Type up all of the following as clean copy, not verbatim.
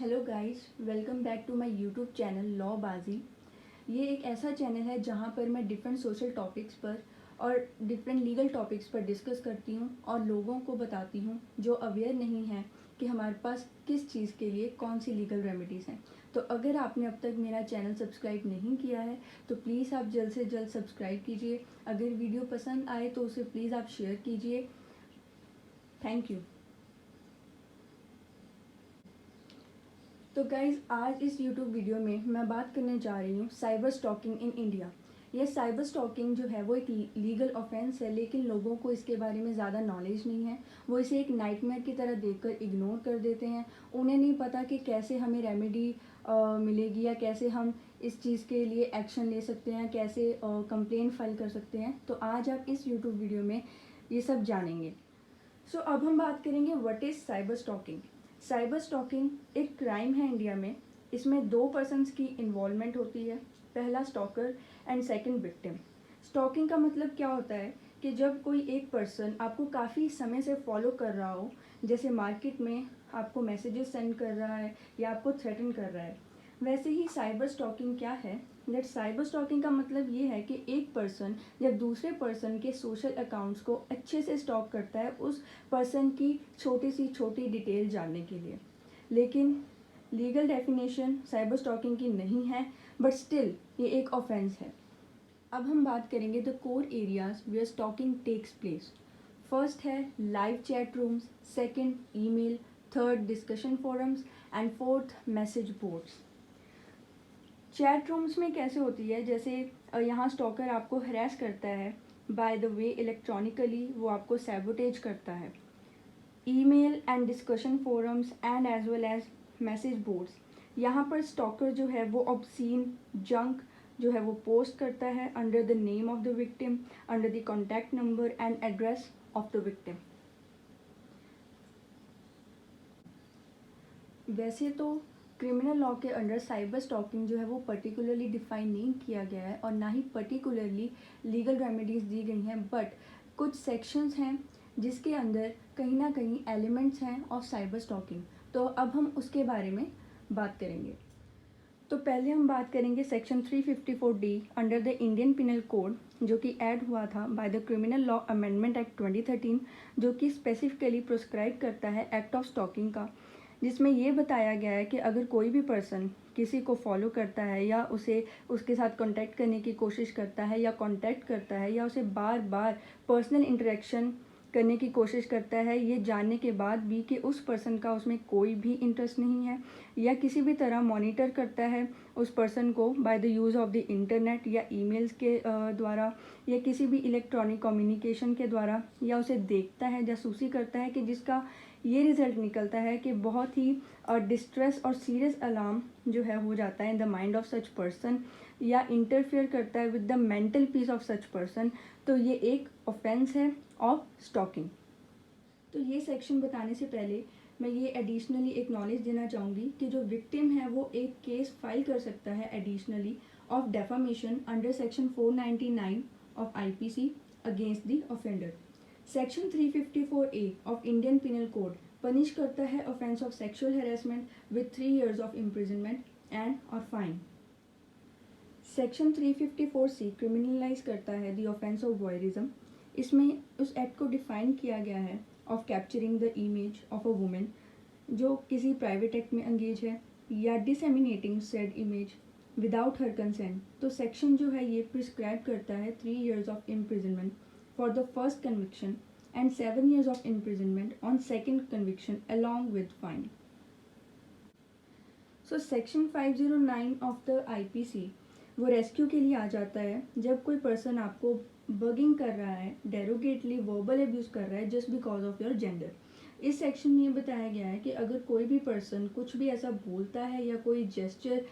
Hello guys, welcome back to my YouTube channel law बाजी। ये एक ऐसा चैनल है जहाँ पर मैं डिफरेंट सोशल टॉपिक्स पर और डिफरेंट लीगल टॉपिक्स पर डिस्कस करती हूँ और लोगों को बताती हूँ जो अवेयर नहीं है कि हमारे पास किस चीज़ के लिए कौन सी लीगल रेमेडीज़ हैं। तो अगर आपने अब तक मेरा चैनल सब्सक्राइब नहीं किया है तो प्लीज़ आप जल्द से जल्द सब्सक्राइब कीजिए। अगर वीडियो पसंद आए तो उसे प्लीज़ आप शेयर कीजिए। Thank you. तो गाइज़, आज इस यूट्यूब वीडियो में मैं बात करने जा रही हूँ साइबर स्टॉकिंग इन इंडिया। ये साइबर स्टॉकिंग जो है वो एक लीगल ऑफेंस है, लेकिन लोगों को इसके बारे में ज़्यादा नॉलेज नहीं है। वो इसे एक नाइटमेयर की तरह देखकर इग्नोर कर देते हैं। उन्हें नहीं पता कि कैसे हमें रेमेडी मिलेगी या कैसे हम इस चीज़ के लिए एक्शन ले सकते हैं, कैसे कंप्लेंट फाइल कर सकते हैं। तो आज आप इस यूट्यूब वीडियो में ये सब जानेंगे। अब हम बात करेंगे what is cyber stalking. Cyber stalking एक क्राइम है इंडिया में। इसमें दो पर्सन्स की इन्वॉल्वमेंट होती है, पहला stalker and second victim. Stalking का मतलब क्या होता है कि जब कोई एक पर्सन आपको काफ़ी समय से फॉलो कर रहा हो, जैसे मार्केट में आपको मैसेजेस सेंड कर रहा है या आपको थ्रेटन कर रहा है, वैसे ही साइबर स्टॉकिंग क्या है। दैट साइबर स्टॉकिंग का मतलब ये है कि एक पर्सन जब दूसरे पर्सन के सोशल अकाउंट्स को अच्छे से स्टॉक करता है उस पर्सन की छोटी सी छोटी डिटेल जानने के लिए। लेकिन लीगल डेफिनेशन साइबर स्टॉकिंग की नहीं है, बट स्टिल ये एक ऑफेंस है। अब हम बात करेंगे the core areas where stalking takes place. First है live chat rooms, second email, third discussion forums and fourth message boards. Chat rooms में कैसे होती है, जैसे यहाँ स्टॉकर आपको हरास करता है बाय द वे इलेक्ट्रॉनिकली, वो आपको सैबोटेज करता है। Email and discussion forums and as well as message boards, यहाँ पर स्टॉकर जो है वो ऑब्सीन जंक जो है वो पोस्ट करता है under the name of the victim, under the contact number and address of the victim. वैसे तो क्रिमिनल लॉ के अंडर साइबर स्टॉकिंग जो है वो पर्टिकुलरली डिफाइन नहीं किया गया है और ना ही पर्टिकुलरली लीगल रेमेडीज़ दी गई हैं, बट कुछ सेक्शंस हैं जिसके अंदर कहीं ना कहीं एलिमेंट्स हैं ऑफ साइबर स्टॉकिंग। तो अब हम उसके बारे में बात करेंगे। तो पहले हम बात करेंगे section 354D under the Indian penal code, जो कि ऐड हुआ था by the criminal law amendment act 2013, जो कि स्पेसिफिकली प्रोस्क्राइब करता है एक्ट ऑफ स्टॉकिंग का, जिसमें ये बताया गया है कि अगर कोई भी पर्सन किसी को फॉलो करता है या उसे उसके साथ कांटेक्ट करने की कोशिश करता है या कांटेक्ट करता है या उसे बार बार पर्सनल इंटरेक्शन करने की कोशिश करता है, ये जानने के बाद भी कि उस पर्सन का उसमें कोई भी इंटरेस्ट नहीं है, या किसी भी तरह मॉनिटर करता है उस पर्सन को by the use of the internet या ईमेल्स के द्वारा या किसी भी इलेक्ट्रॉनिक कम्युनिकेशन के द्वारा, या उसे देखता है, जासूसी करता है, कि जिसका ये रिज़ल्ट निकलता है कि बहुत ही डिस्ट्रेस और सीरियस अलार्म जो है हो जाता है in the mind of such person, या इंटरफेयर करता है with the mental peace of such person, तो ये एक ऑफेंस है ऑफ स्टॉकिंग। तो ये सेक्शन बताने से पहले मैं ये एडिशनली एक नॉलेज देना चाहूँगी कि जो विक्टिम है वो एक केस फाइल कर सकता है additionally of defamation under section 499 of IPC against the offender. Section 354A of Indian penal code punish करता है offence of sexual harassment with 3 years of imprisonment and और फाइन। सेक्शन 354C क्रिमिनलाइज करता है the offence of voyeurism. इसमें उस act को define किया गया है of capturing the image of a woman जो किसी प्राइवेट एक्ट में एंगेज है, या disseminating said image without her consent. तो सेक्शन जो है ये प्रिस्क्राइब करता है 3 years of imprisonment for the first conviction and 7 years of imprisonment on second conviction along with fine. So section 509 of the IPC वो rescue के लिए आ जाता है जब कोई पर्सन आपको बगिंग कर रहा है, डेरोगेटली वर्बल एब्यूज़ कर रहा है just because of your gender. इस सेक्शन में ये बताया गया है कि अगर कोई भी पर्सन कुछ भी ऐसा बोलता है या कोई जेस्चर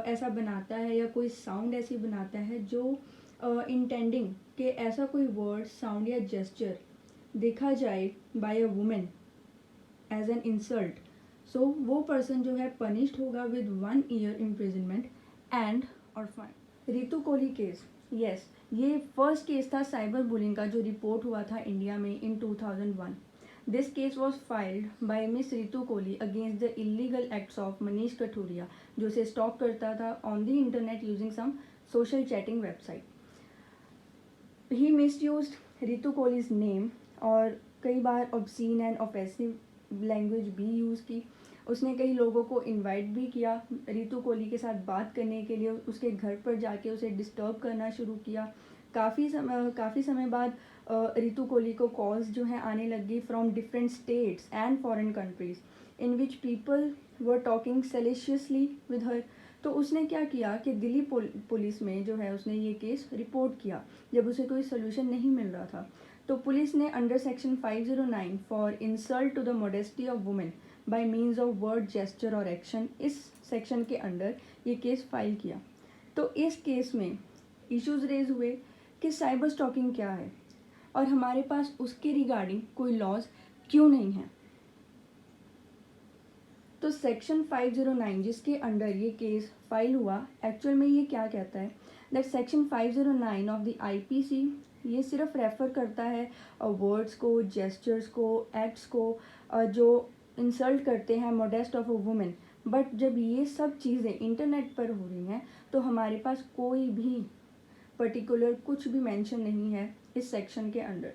ऐसा बनाता है या कोई साउंड ऐसी बनाता है जो इंटेंडिंग कि ऐसा कोई वर्ड, साउंड या जेस्चर देखा जाए by a woman as an insult, so वो पर्सन जो है पनिश्ड होगा विद 1 year इम्प्रिजनमेंट एंड और फाइन। रितु कोहली केस, ये फर्स्ट केस था साइबर बुलिंग का जो रिपोर्ट हुआ था इंडिया में इन 2001। This case was filed by Miss Ritu Kohli against the illegal acts of Manish Kathuria, जो उसे stalk करता था on the internet using some social chatting website. He misused Ritu Kohli's name और कई बार obscene and offensive language भी use की. उसने कई लोगों को इनवाइट भी किया रितु कोहली के साथ बात करने के लिए, उसके घर पर जाके उसे डिस्टर्ब करना शुरू किया. काफ़ी समय बाद रितु कोहली को कॉल्स जो हैं आने लगी from different states and foreign countries in which people were talking salaciously with her. तो उसने क्या किया कि दिल्ली पुलिस में जो है उसने ये केस रिपोर्ट किया जब उसे कोई सोल्यूशन नहीं मिल रहा था. तो पुलिस ने under section 509 for insult to the modesty of women by means of word, gesture और एक्शन, इस सेक्शन के अंडर ये केस फाइल किया. तो इस केस में इश्यूज रेज हुए कि साइबर स्टॉकिंग क्या है और हमारे पास उसके रिगार्डिंग कोई लॉज क्यों नहीं है. तो सेक्शन 509 जिसके अंडर ये केस फाइल हुआ, एक्चुअल में ये क्या कहता है that section 509 of the IPC ये सिर्फ रेफ़र करता है वर्ड्स को, जेस्चर्स को, एक्ट्स को जो इंसल्ट करते हैं modest of a women. But जब ये सब चीज़ें इंटरनेट पर हो रही हैं तो हमारे पास कोई भी पर्टिकुलर कुछ भी मेंशन नहीं है इस सेक्शन के अंडर,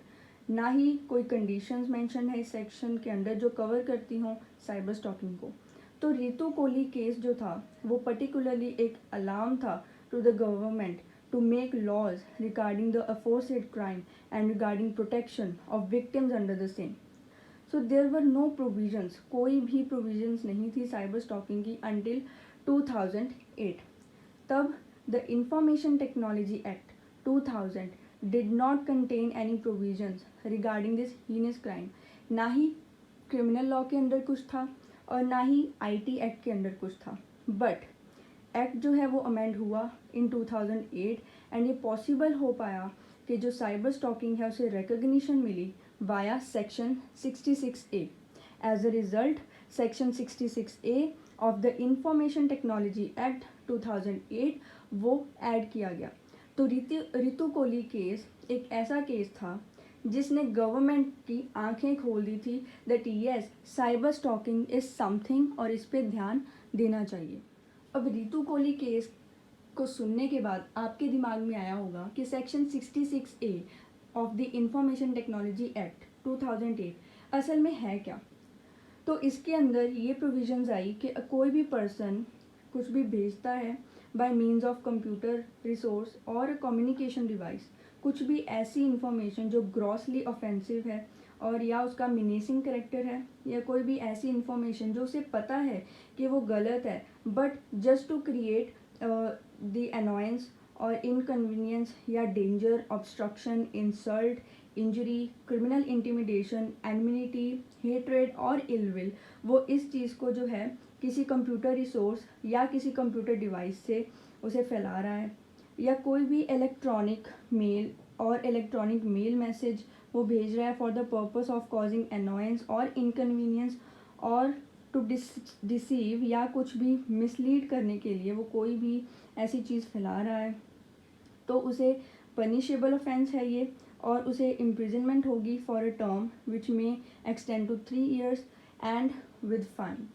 ना ही कोई कंडीशंस मेंशन है इस सेक्शन के अंडर जो कवर करती हों साइबर स्टॉकिंग को. तो रितु कोहली केस जो था वो पर्टिकुलरली एक अलार्म था to the government to make laws regarding the aforesaid crime and regarding protection of victims under the same. So there were no provisions, कोई भी प्रोविजंस नहीं थी साइबर स्टॉकिंग की अंटिल 2008. तब the information technology act 2000 did not contain any provisions regarding this heinous crime. ना ही criminal law के under कुछ था और ना ही आईटी एक्ट के अंडर कुछ था. बट एक्ट जो है वो अमेंड हुआ इन 2008 एंड ये पॉसिबल हो पाया कि जो साइबर स्टॉकिंग है उसे रिकग्निशन मिली via section 66A. As a result section 66A of the information technology act 2008 वो ऐड किया गया. तो रितु कोहली केस एक ऐसा केस था जिसने गवर्नमेंट की आंखें खोल दी थी that yes cyber stalking is something और इस पे ध्यान देना चाहिए. अब रितु कोहली केस को सुनने के बाद आपके दिमाग में आया होगा कि section 66A of the information technology act 2008 असल में है क्या. तो इसके अंदर ये प्रोविजंस आई कि कोई भी पर्सन कुछ भी भेजता है bye means of computer resource और कम्युनिकेशन डिवाइस, कुछ भी ऐसी इंफॉर्मेशन जो ग्रॉसली ऑफेंसिव है और या उसका मिनेसिंग करेक्टर है या कोई भी ऐसी इंफॉर्मेशन जो उसे पता है कि वो गलत है but just to create the annoyance और इनकन्वीनियंस या danger, obstruction, insult, injury, criminal intimidation, enmity, hatred और इलविल, वो इस चीज़ को जो है किसी कंप्यूटर रिसोर्स या किसी कंप्यूटर डिवाइस से उसे फैला रहा है. या कोई भी इलेक्ट्रॉनिक मेल और इलेक्ट्रॉनिक मेल मैसेज वो भेज रहा है for the purpose of causing annoyance और इनकन्वीनियंस और टू डिसीव या कुछ भी मिसलीड करने के लिए वो कोई भी ऐसी चीज़ फैला रहा है तो उसे पनिशेबल ऑफेंस है ये और उसे इम्प्रिजनमेंट होगी फॉर अ टर्म विच में extend to 3 years and with fine.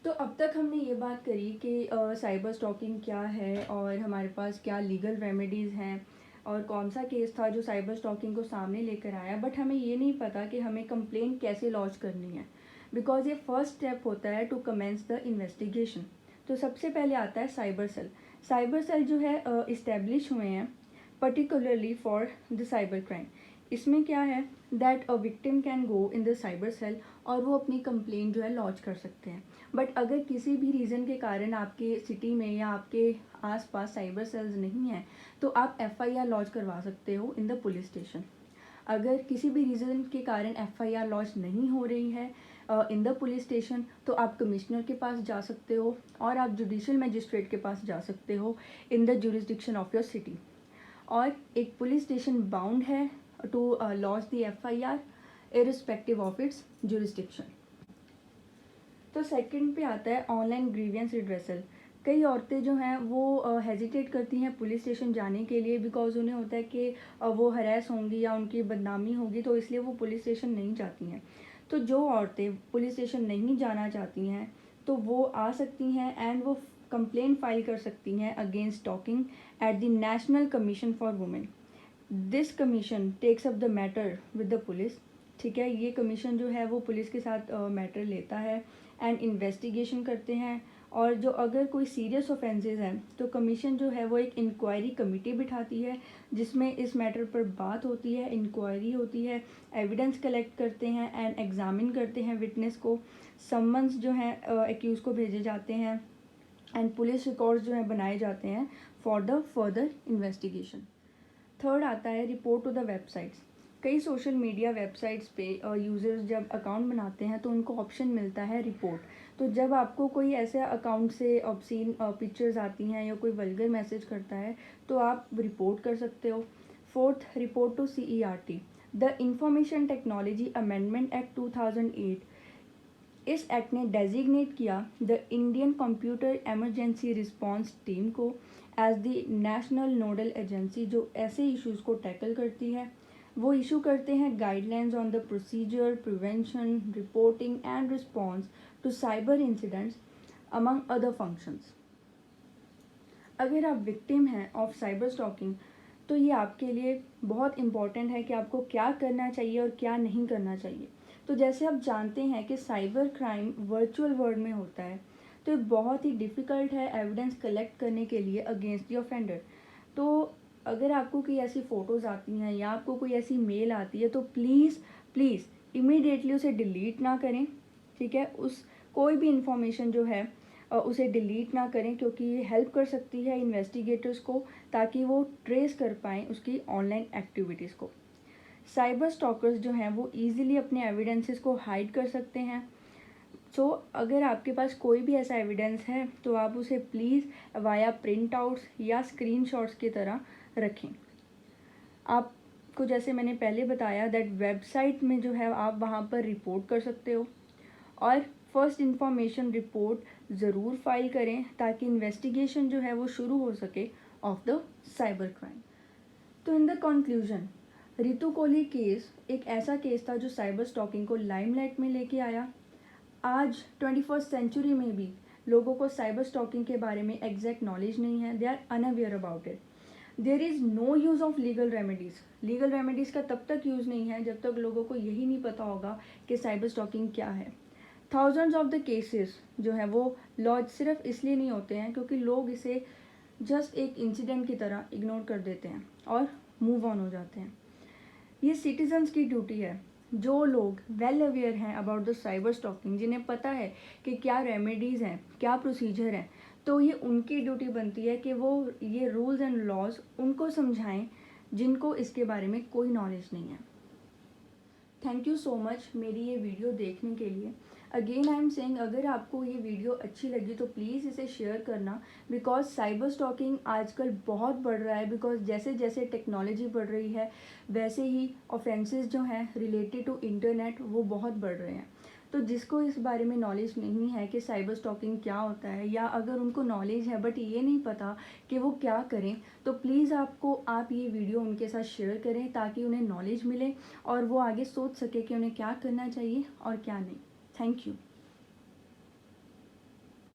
तो अब तक हमने ये बात करी कि साइबर स्टॉकिंग क्या है और हमारे पास क्या लीगल रेमेडीज़ हैं और कौन सा केस था जो साइबर स्टॉकिंग को सामने लेकर आया. बट हमें ये नहीं पता कि हमें कंप्लेंट कैसे लॉन्च करनी है बिकॉज ये फर्स्ट स्टेप होता है टू कमेंस द इन्वेस्टिगेशन. तो सबसे पहले आता है साइबर सेल. साइबर सेल जो है इस्टेब्लिश हुए हैं particularly for the cyber crime. इसमें क्या है that a victim can go in the cyber cell और वो अपनी कंप्लेंट जो है लॉन्च कर सकते हैं. बट अगर किसी भी रीज़न के कारण आपके सिटी में या आपके आसपास साइबर सेल्स नहीं हैं तो आप FIR लॉन्च करवा सकते हो इन द पुलिस स्टेशन. अगर किसी भी रीज़न के कारण FIR लॉन्च नहीं हो रही है इन द पुलिस स्टेशन तो आप कमिश्नर के पास जा सकते हो और आप जुडिशल मजिस्ट्रेट के पास जा सकते हो in the jurisdiction of your city. और एक पुलिस स्टेशन बाउंड है to launch the FIR irrespective of its jurisdiction. तो सेकंड पे आता है ऑनलाइन ग्रीवियंस रिड्रेसल. कई औरतें जो हैं वो हेजिटेट करती हैं पुलिस स्टेशन जाने के लिए, बिकॉज़ उन्हें होता है कि वो हरास होंगी या उनकी बदनामी होगी, तो इसलिए वो पुलिस स्टेशन नहीं जाती हैं। तो जो औरतें पुलिस स्टेशन नहीं जाना चाहती हैं तो वो आ सकती हैं एंड वो कंप्लेंट फाइल कर सकती हैं against stalking at the national commission for women. This commission takes up the matter with the police. ठीक है, ये कमीशन जो है वो पुलिस के साथ मैटर लेता है एंड इन्वेस्टिगेशन करते हैं। और जो अगर कोई सीरियस ऑफेंसेस हैं तो कमीशन जो है वो एक इंक्वायरी कमेटी बिठाती है, जिसमें इस मैटर पर बात होती है, इंक्वायरी होती है, एविडेंस कलेक्ट करते हैं एंड एग्जामिन करते हैं विटनेस को, समन्स जो हैं एक्यूज को भेजे जाते हैं एंड पुलिस रिकॉर्ड्स जो हैं बनाए जाते हैं for the further investigation. Third आता है रिपोर्ट टू द वेबसाइट्स। कई सोशल मीडिया वेबसाइट्स पे यूज़र्स जब अकाउंट बनाते हैं तो उनको ऑप्शन मिलता है रिपोर्ट। तो जब आपको कोई ऐसे अकाउंट से ऑब्सीन पिक्चर्स आती हैं या कोई वल्गर मैसेज करता है तो आप रिपोर्ट कर सकते हो। Fourth, report to CERT। The information technology amendment act 2008। इस एक्ट ने डेजिग्नेट किया the Indian computer emergency response team को as the national nodal agency, जो ऐसे इश्यूज़ को टैकल करती है। वो इशू करते हैं guidelines on the procedure, prevention, reporting and response to cyber incidents among other functions. अगर आप विक्टिम हैं ऑफ साइबर स्टॉकिंग तो ये आपके लिए बहुत इम्पॉर्टेंट है कि आपको क्या करना चाहिए और क्या नहीं करना चाहिए। तो जैसे आप जानते हैं कि साइबर क्राइम वर्चुअल वर्ल्ड में होता है, तो ये बहुत ही डिफ़िकल्ट है एविडेंस कलेक्ट करने के लिए अगेंस्ट द ऑफेंडर। तो अगर आपको कोई ऐसी फ़ोटोज़ आती हैं या आपको कोई ऐसी मेल आती है तो प्लीज़ प्लीज़ इमीडिएटली उसे डिलीट ना करें। ठीक है, उस कोई भी इंफॉर्मेशन जो है उसे डिलीट ना करें, क्योंकि ये हेल्प कर सकती है इन्वेस्टिगेटर्स को ताकि वो ट्रेस कर पाएँ उसकी ऑनलाइन एक्टिविटीज़ को। साइबर स्टॉकर्स जो हैं वो ईज़िली अपने एविडेंसेस को हाइड कर सकते हैं। सो अगर आपके पास कोई भी ऐसा एविडेंस है तो आप उसे प्लीज़ वाया प्रिंट आउट्स या स्क्रीनशॉट्स की तरह रखें। आपको जैसे मैंने पहले बताया दैट वेबसाइट में जो है आप वहाँ पर रिपोर्ट कर सकते हो, और फर्स्ट इंफॉर्मेशन रिपोर्ट ज़रूर फाइल करें ताकि इन्वेस्टिगेशन जो है वो शुरू हो सके ऑफ द साइबर क्राइम। तो in the conclusion, Ritu Kohli case एक ऐसा केस था जो साइबर स्टॉकिंग को लाइमलाइट में लेके आया। आज 21st सेंचुरी में भी लोगों को साइबर स्टॉकिंग के बारे में एग्जैक्ट नॉलेज नहीं है, they are unaware about it. There is no use of legal remedies. Legal remedies का तब तक यूज़ नहीं है जब तक लोगों को यही नहीं पता होगा कि साइबर स्टॉकिंग क्या है। थाउजेंड्स ऑफ द केसेस जो है वो लॉज सिर्फ इसलिए नहीं होते हैं क्योंकि लोग इसे जस्ट एक इंसिडेंट की तरह इग्नोर कर देते हैं और मूव ऑन हो जाते हैं। ये सिटीजन्स की ड्यूटी है, जो लोग वेल अवेयर हैं अबाउट द साइबर स्टॉकिंग, जिन्हें पता है कि क्या रेमेडीज़ हैं, क्या प्रोसीजर हैं, तो ये उनकी ड्यूटी बनती है कि वो ये रूल्स एंड लॉज उनको समझाएं जिनको इसके बारे में कोई नॉलेज नहीं है। थैंक यू सो मच मेरी ये वीडियो देखने के लिए। अगेन आई एम सेइंग, अगर आपको ये वीडियो अच्छी लगी तो प्लीज़ इसे शेयर करना, बिकॉज साइबर स्टॉकिंग आजकल बहुत बढ़ रहा है। बिकॉज जैसे जैसे टेक्नोलॉजी बढ़ रही है वैसे ही ऑफेंसेस जो हैं रिलेटेड टू इंटरनेट वो बहुत बढ़ रहे हैं। तो जिसको इस बारे में नॉलेज नहीं है कि साइबर स्टॉकिंग क्या होता है, या अगर उनको नॉलेज है बट ये नहीं पता कि वो क्या करें, तो प्लीज़ आप ये वीडियो उनके साथ शेयर करें ताकि उन्हें नॉलेज मिले और वो आगे सोच सके कि उन्हें क्या करना चाहिए और क्या नहीं। Thank you.